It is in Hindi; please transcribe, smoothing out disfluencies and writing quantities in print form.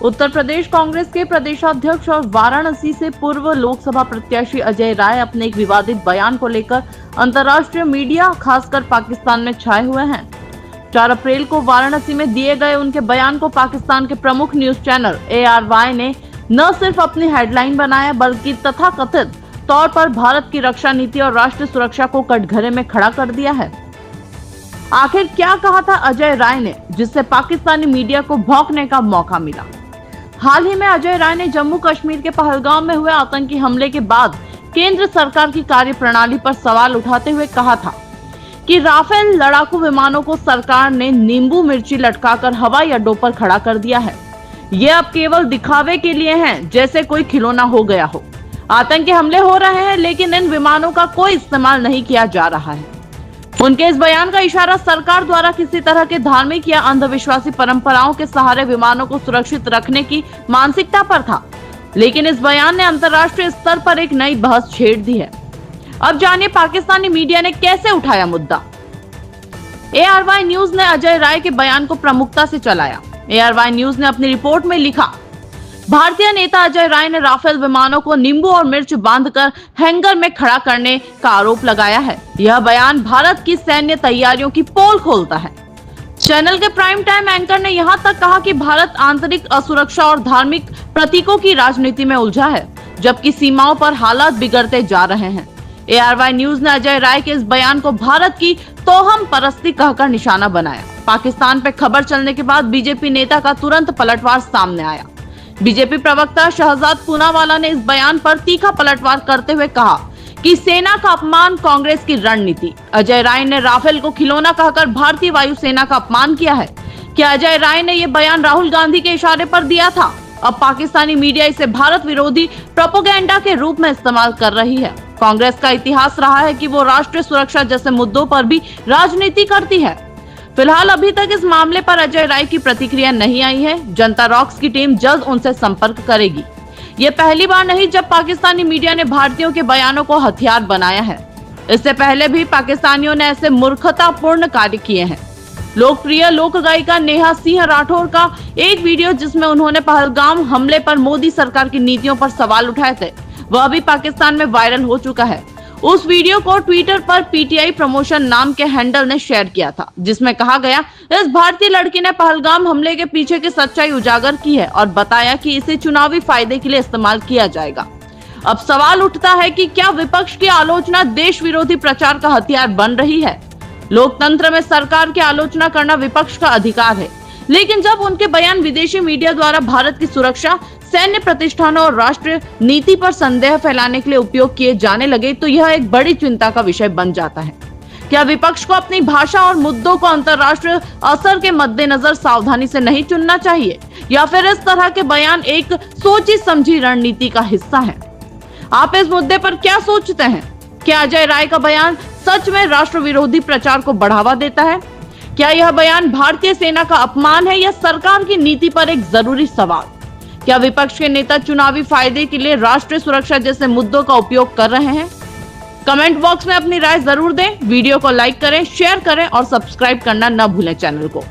उत्तर प्रदेश कांग्रेस के प्रदेशाध्यक्ष और वाराणसी से पूर्व लोकसभा प्रत्याशी अजय राय अपने एक विवादित बयान को लेकर अंतर्राष्ट्रीय मीडिया खासकर पाकिस्तान में छाए हुए हैं। 4 अप्रैल को वाराणसी में दिए गए उनके बयान को पाकिस्तान के प्रमुख न्यूज चैनल ARY ने न सिर्फ अपनी हेडलाइन बनाया बल्कि तथाकथित तौर पर भारत की रक्षा नीति और राष्ट्रीय सुरक्षा को कटघरे में खड़ा कर दिया है। आखिर क्या कहा था अजय राय ने जिससे पाकिस्तानी मीडिया को भौंकने का मौका मिला? हाल ही में अजय राय ने जम्मू कश्मीर के पहलगाम में हुए आतंकी हमले के बाद केंद्र सरकार की कार्यप्रणाली पर सवाल उठाते हुए कहा था कि राफेल लड़ाकू विमानों को सरकार ने नींबू मिर्ची लटकाकर हवाई अड्डों पर खड़ा कर दिया है। ये अब केवल दिखावे के लिए हैं, जैसे कोई खिलौना हो गया हो। आतंकी हमले हो रहे हैं लेकिन इन विमानों का कोई इस्तेमाल नहीं किया जा रहा है। उनके इस बयान का इशारा सरकार द्वारा किसी तरह के धार्मिक या अंधविश्वासी परंपराओं के सहारे विमानों को सुरक्षित रखने की मानसिकता पर था, लेकिन इस बयान ने अंतर्राष्ट्रीय स्तर पर एक नई बहस छेड़ दी है। अब जानिए पाकिस्तानी मीडिया ने कैसे उठाया मुद्दा। ARY न्यूज ने अजय राय के बयान को प्रमुखता से चलाया। ARY न्यूज ने अपनी रिपोर्ट में लिखा, भारतीय नेता अजय राय ने राफेल विमानों को नींबू और मिर्च बांधकर हैंगर में खड़ा करने का आरोप लगाया है। यह बयान भारत की सैन्य तैयारियों की पोल खोलता है। चैनल के प्राइम टाइम एंकर ने यहां तक कहा कि भारत आंतरिक असुरक्षा और धार्मिक प्रतीकों की राजनीति में उलझा है, जबकि सीमाओं पर हालात बिगड़ते जा रहे हैं। ARY न्यूज ने अजय राय के इस बयान को भारत की तोहम परस्ती कहकर निशाना बनाया। पाकिस्तान पे खबर चलने के बाद बीजेपी नेता का तुरंत पलटवार सामने आया। बीजेपी प्रवक्ता शहजाद पूनावाला ने इस बयान पर तीखा पलटवार करते हुए कहा कि सेना का अपमान कांग्रेस की रणनीति। अजय राय ने राफेल को खिलौना कहकर भारतीय वायुसेना का अपमान किया है। क्या अजय राय ने ये बयान राहुल गांधी के इशारे पर दिया था? अब पाकिस्तानी मीडिया इसे भारत विरोधी प्रोपेगेंडा के रूप में इस्तेमाल कर रही है। कांग्रेस का इतिहास रहा है कि वो राष्ट्रीय सुरक्षा जैसे मुद्दों पर भी राजनीति करती है। फिलहाल अभी तक इस मामले पर अजय राय की प्रतिक्रिया नहीं आई है। जनता रॉक्स की टीम जल्द उनसे संपर्क करेगी। ये पहली बार नहीं जब पाकिस्तानी मीडिया ने भारतीयों के बयानों को हथियार बनाया है। इससे पहले भी पाकिस्तानियों ने ऐसे मूर्खतापूर्ण कार्य किए हैं। लोकप्रिय लोक गायिका नेहा सिंह राठौर का एक वीडियो जिसमें उन्होंने पहलगाम हमले पर मोदी सरकार की नीतियों पर सवाल उठाए थे, वह भी पाकिस्तान में वायरल हो चुका है। उस वीडियो को ट्विटर पर PTI प्रमोशन नाम के हैंडल ने शेयर किया था, जिसमें कहा गया, इस भारतीय लड़की ने पहलगाम हमले के पीछे की सच्चाई उजागर की है और बताया कि इसे चुनावी फायदे के लिए इस्तेमाल किया जाएगा। अब सवाल उठता है कि क्या विपक्ष की आलोचना देश विरोधी प्रचार का हथियार बन रही है? लोकतंत्र में सरकार की आलोचना करना विपक्ष का अधिकार है, लेकिन जब उनके बयान विदेशी मीडिया द्वारा भारत की सुरक्षा, सैन्य प्रतिष्ठानों और राष्ट्रीय नीति पर संदेह फैलाने के लिए उपयोग किए जाने लगे तो यह एक बड़ी चिंता का विषय बन जाता है। क्या विपक्ष को अपनी भाषा और मुद्दों को अंतर्राष्ट्रीय असर के मद्देनजर सावधानी से नहीं चुनना चाहिए, या फिर इस तरह के बयान एक सोची समझी रणनीति का हिस्सा है? आप इस मुद्दे पर क्या सोचते हैं? क्या अजय राय का बयान सच में राष्ट्र विरोधी प्रचार को बढ़ावा देता है? क्या यह बयान भारतीय सेना का अपमान है या सरकार की नीति पर एक जरूरी सवाल? क्या विपक्ष के नेता चुनावी फायदे के लिए राष्ट्रीय सुरक्षा जैसे मुद्दों का उपयोग कर रहे हैं? कमेंट बॉक्स में अपनी राय जरूर दें। वीडियो को लाइक करें, शेयर करें और सब्सक्राइब करना न भूलें चैनल को।